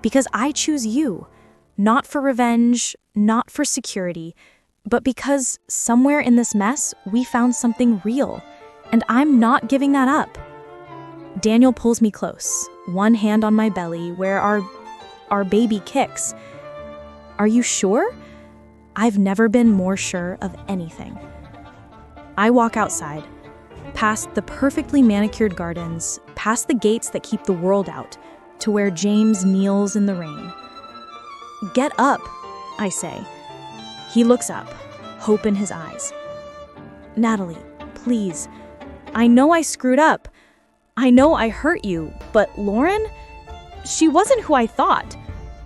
because I choose you, not for revenge, not for security, but because somewhere in this mess, we found something real, and I'm not giving that up. Daniel pulls me close, one hand on my belly where our baby kicks. Are you sure? I've never been more sure of anything. I walk outside, past the perfectly manicured gardens, past the gates that keep the world out, to where James kneels in the rain. Get up, I say. He looks up, hope in his eyes. Natalie, please. I know I screwed up. I know I hurt you, but Lauren? She wasn't who I thought.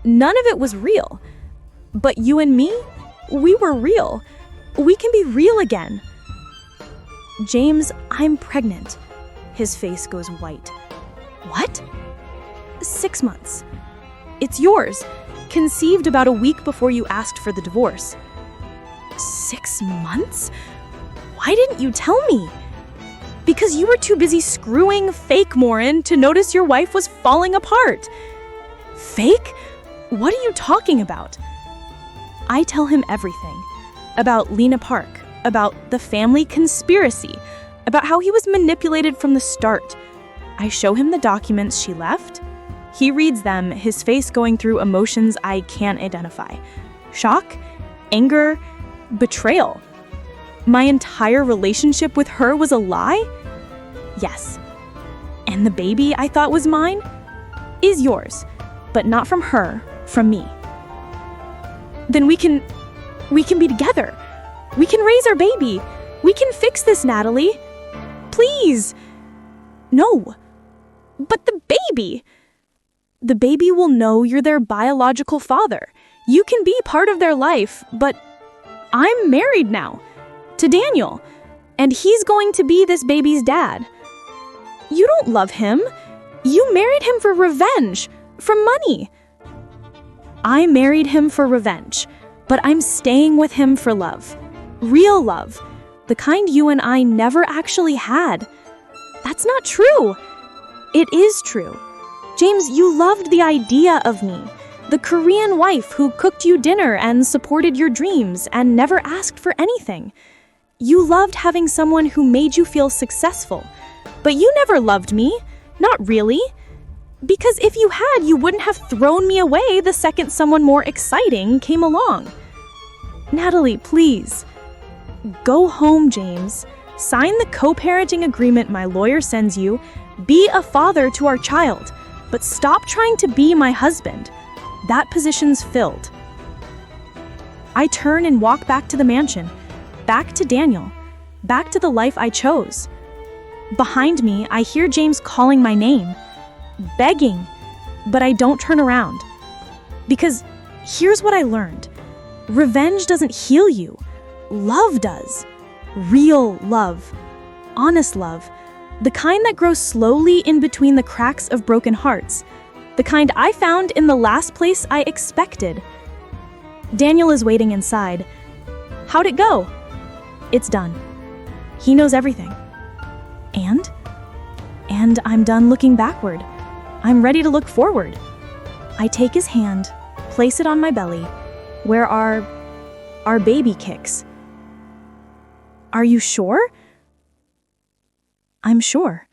None of it was real. But you and me? We were real. We can be real again. James, I'm pregnant. His face goes white. What? 6 months. It's yours. Conceived about a week before you asked for the divorce. 6 months? Why didn't you tell me? Because you were too busy screwing fake Morin to notice your wife was falling apart. Fake? What are you talking about? I tell him everything. About Natalie Park, about the family conspiracy, about how he was manipulated from the start. I show him the documents she left. He reads them, his face going through emotions I can't identify. Shock, anger, betrayal. My entire relationship with her was a lie? Yes. And the baby I thought was mine is yours, but not from her, from me. Then we can be together. We can raise our baby. We can fix this, Natalie. Please. No. But the baby. The baby will know you're their biological father. You can be part of their life, but I'm married now to Daniel, and he's going to be this baby's dad. You don't love him. You married him for revenge, for money. I married him for revenge, but I'm staying with him for love. Real love. The kind you and I never actually had. That's not true. It is true. James, you loved the idea of me. The Korean wife who cooked you dinner and supported your dreams and never asked for anything. You loved having someone who made you feel successful. But you never loved me. Not really. Because if you had, you wouldn't have thrown me away the second someone more exciting came along. Natalie, please. Go home, James. Sign the co-parenting agreement my lawyer sends you. Be a father to our child. But stop trying to be my husband. That position's filled. I turn and walk back to the mansion. Back to Daniel. Back to the life I chose. Behind me, I hear James calling my name. Begging. But I don't turn around. Because here's what I learned. Revenge doesn't heal you. Love does. Real love. Honest love. The kind that grows slowly in between the cracks of broken hearts. The kind I found in the last place I expected. Daniel is waiting inside. How'd it go? It's done. He knows everything. And I'm done looking backward. I'm ready to look forward. I take his hand, place it on my belly, where our baby kicks. Are you sure? I'm sure.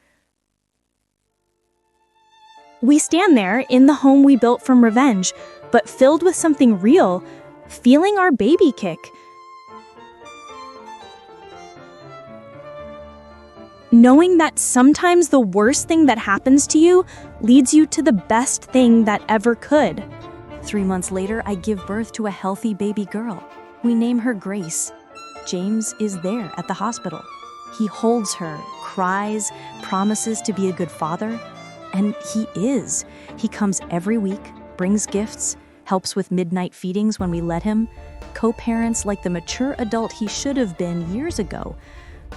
We stand there in the home we built from revenge, but filled with something real, feeling our baby kick. Knowing that sometimes the worst thing that happens to you leads you to the best thing that ever could. 3 months later, I give birth to a healthy baby girl. We name her Grace. James is there at the hospital. He holds her, cries, promises to be a good father, and he is. He comes every week, brings gifts, helps with midnight feedings when we let him, co-parents like the mature adult he should have been years ago.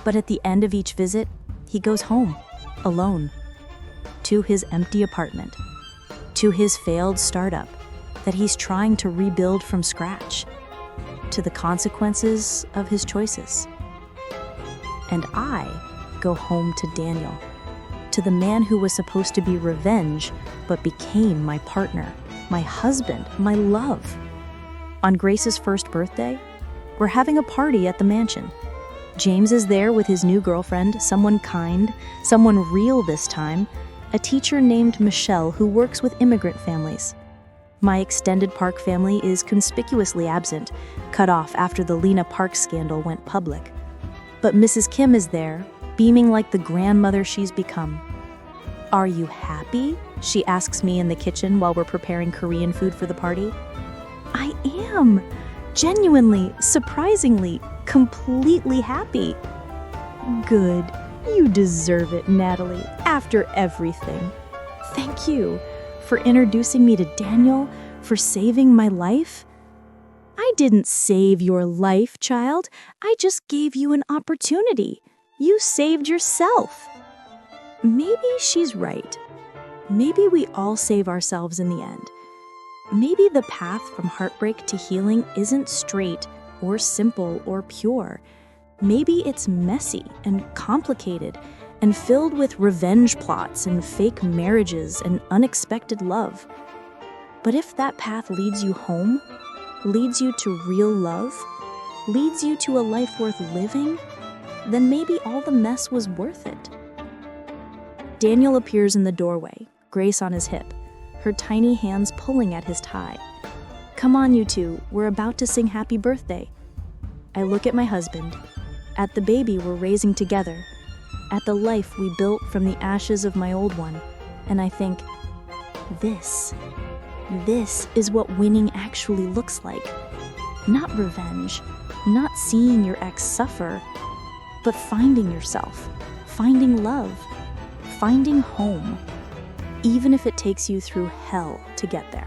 But at the end of each visit, he goes home, alone, to his empty apartment, to his failed startup that he's trying to rebuild from scratch, to the consequences of his choices. And I go home to Daniel, to the man who was supposed to be revenge, but became my partner, my husband, my love. On Grace's first birthday, we're having a party at the mansion. James is there with his new girlfriend, someone kind, someone real this time, a teacher named Michelle who works with immigrant families. My extended Park family is conspicuously absent, cut off after the Natalie Park scandal went public. But Mrs. Kim is there, beaming like the grandmother she's become. "Are you happy?" she asks me in the kitchen while we're preparing Korean food for the party. I am. Genuinely, surprisingly, completely happy. Good. You deserve it, Natalie, after everything. Thank you for introducing me to Daniel, for saving my life. I didn't save your life, child. I just gave you an opportunity. You saved yourself. Maybe she's right. Maybe we all save ourselves in the end. Maybe the path from heartbreak to healing isn't straight or simple or pure. Maybe it's messy and complicated and filled with revenge plots and fake marriages and unexpected love. But if that path leads you home, leads you to real love, leads you to a life worth living, then maybe all the mess was worth it. Daniel appears in the doorway, Grace on his hip, her tiny hands pulling at his tie. "Come on, you two, we're about to sing happy birthday." I look at my husband, at the baby we're raising together, at the life we built from the ashes of my old one, and I think, this is what winning actually looks like. Not revenge, not seeing your ex suffer, but finding yourself, finding love, finding home, even if it takes you through hell to get there.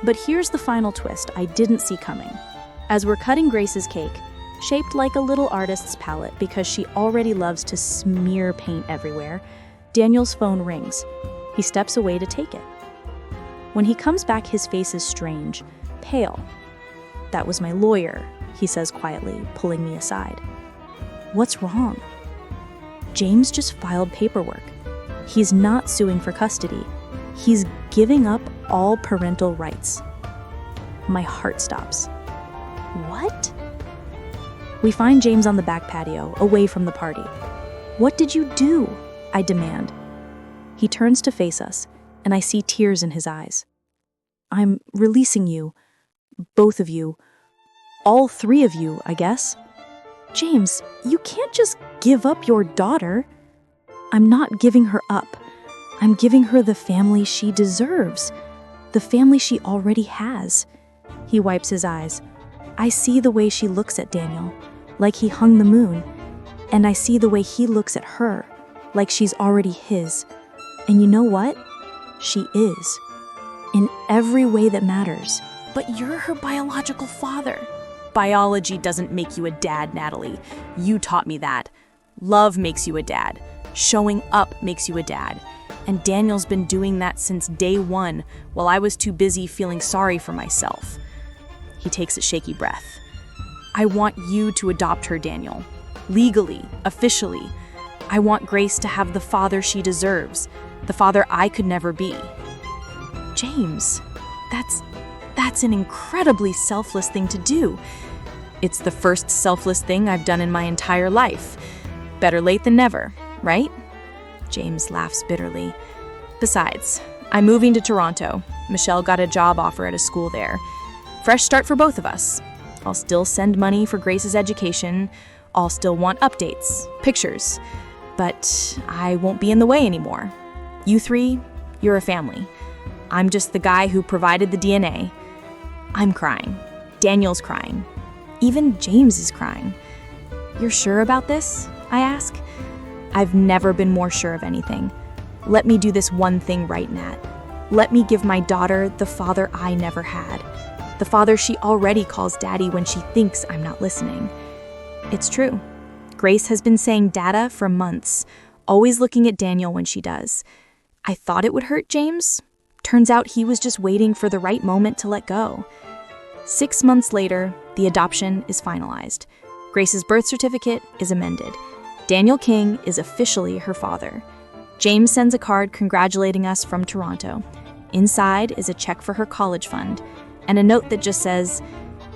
But here's the final twist I didn't see coming. As we're cutting Grace's cake, shaped like a little artist's palette because she already loves to smear paint everywhere, Daniel's phone rings. He steps away to take it. When he comes back, his face is strange, pale. "That was my lawyer," he says quietly, pulling me aside. "What's wrong?" James just filed paperwork. He's not suing for custody. He's giving up all parental rights. My heart stops. What? We find James on the back patio, away from the party. "What did you do?" I demand. He turns to face us, and I see tears in his eyes. "I'm releasing you. Both of you. All three of you, I guess." "James, you can't just give up your daughter." "I'm not giving her up. I'm giving her the family she deserves. The family she already has." He wipes his eyes. I see the way she looks at Daniel, like he hung the moon, and I see the way he looks at her, like she's already his. And you know what? She is. In every way that matters. But you're her biological father. Biology doesn't make you a dad, Natalie. You taught me that. Love makes you a dad. Showing up makes you a dad. And Daniel's been doing that since day one, while I was too busy feeling sorry for myself. He takes a shaky breath. I want you to adopt her, Daniel. Legally, officially. I want Grace to have the father she deserves, the father I could never be. James, that's an incredibly selfless thing to do. It's the first selfless thing I've done in my entire life. Better late than never, right? James laughs bitterly. Besides, I'm moving to Toronto. Michelle got a job offer at a school there. Fresh start for both of us. I'll still send money for Grace's education. I'll still want updates, pictures. But I won't be in the way anymore. You three, you're a family. I'm just the guy who provided the DNA. I'm crying. Daniel's crying. Even James is crying. You're sure about this? I ask. I've never been more sure of anything. Let me do this one thing right, Nat. Let me give my daughter the father I never had. The father she already calls daddy when she thinks I'm not listening. It's true. Grace has been saying dada for months, always looking at Daniel when she does. I thought it would hurt James. Turns out he was just waiting for the right moment to let go. 6 months later, the adoption is finalized. Grace's birth certificate is amended. Daniel King is officially her father. James sends a card congratulating us from Toronto. Inside is a check for her college fund and a note that just says,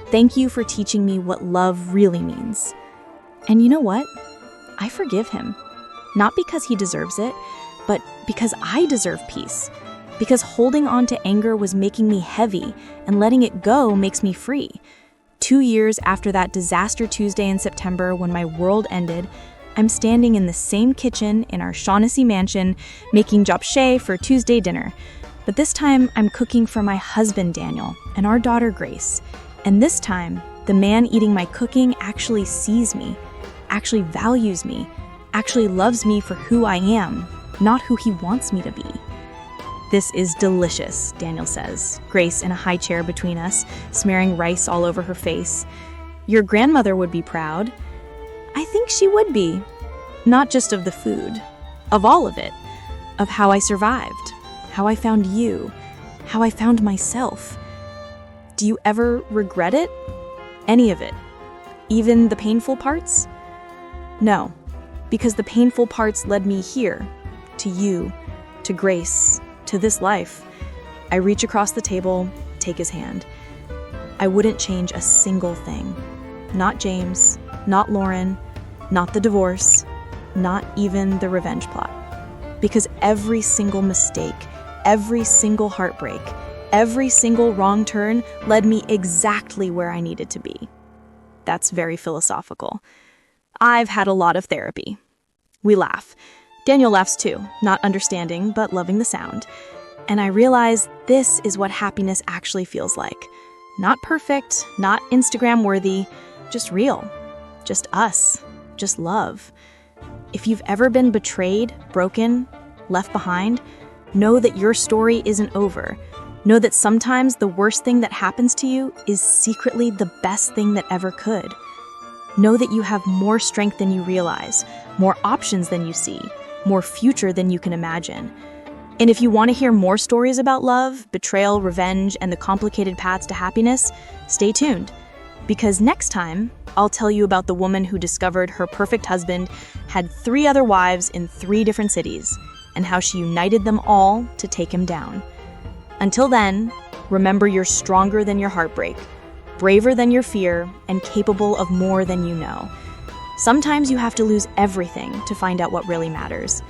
"Thank you for teaching me what love really means." And you know what? I forgive him. Not because he deserves it, but because I deserve peace. Because holding on to anger was making me heavy, and letting it go makes me free. 2 years after that disaster Tuesday in September when my world ended, I'm standing in the same kitchen in our Shaughnessy mansion, making japchae for Tuesday dinner. But this time, I'm cooking for my husband, Daniel, and our daughter, Grace. And this time, the man eating my cooking actually sees me, actually values me, actually loves me for who I am, not who he wants me to be. "This is delicious," Daniel says, Grace in a high chair between us, smearing rice all over her face. "Your grandmother would be proud." I think she would be. Not just of the food, of all of it, of how I survived, how I found you, how I found myself. Do you ever regret it? Any of it? Even the painful parts? No, because the painful parts led me here, to you, to Grace, to this life. I reach across the table, take his hand. I wouldn't change a single thing. Not James, not Lauren, not the divorce, not even the revenge plot. Because every single mistake, every single heartbreak, every single wrong turn led me exactly where I needed to be. That's very philosophical. I've had a lot of therapy. We laugh. Daniel laughs too, not understanding, but loving the sound. And I realize this is what happiness actually feels like. Not perfect, not Instagram worthy, just real. Just us. Just love. If you've ever been betrayed, broken, left behind, know that your story isn't over. Know that sometimes the worst thing that happens to you is secretly the best thing that ever could. Know that you have more strength than you realize, more options than you see, more future than you can imagine. And if you want to hear more stories about love, betrayal, revenge, and the complicated paths to happiness, stay tuned. Because next time, I'll tell you about the woman who discovered her perfect husband had 3 other wives in 3 different cities, and how she united them all to take him down. Until then, remember you're stronger than your heartbreak, braver than your fear, and capable of more than you know. Sometimes you have to lose everything to find out what really matters.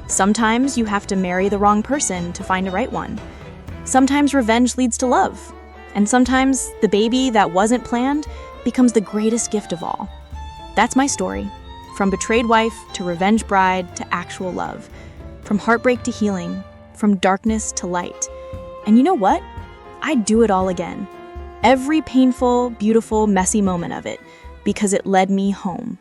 Sometimes you have to marry the wrong person to find a right one. Sometimes revenge leads to love. And sometimes the baby that wasn't planned becomes the greatest gift of all. That's my story. From betrayed wife to revenge bride to actual love. From heartbreak to healing. From darkness to light. And you know what? I'd do it all again. Every painful, beautiful, messy moment of it. Because it led me home.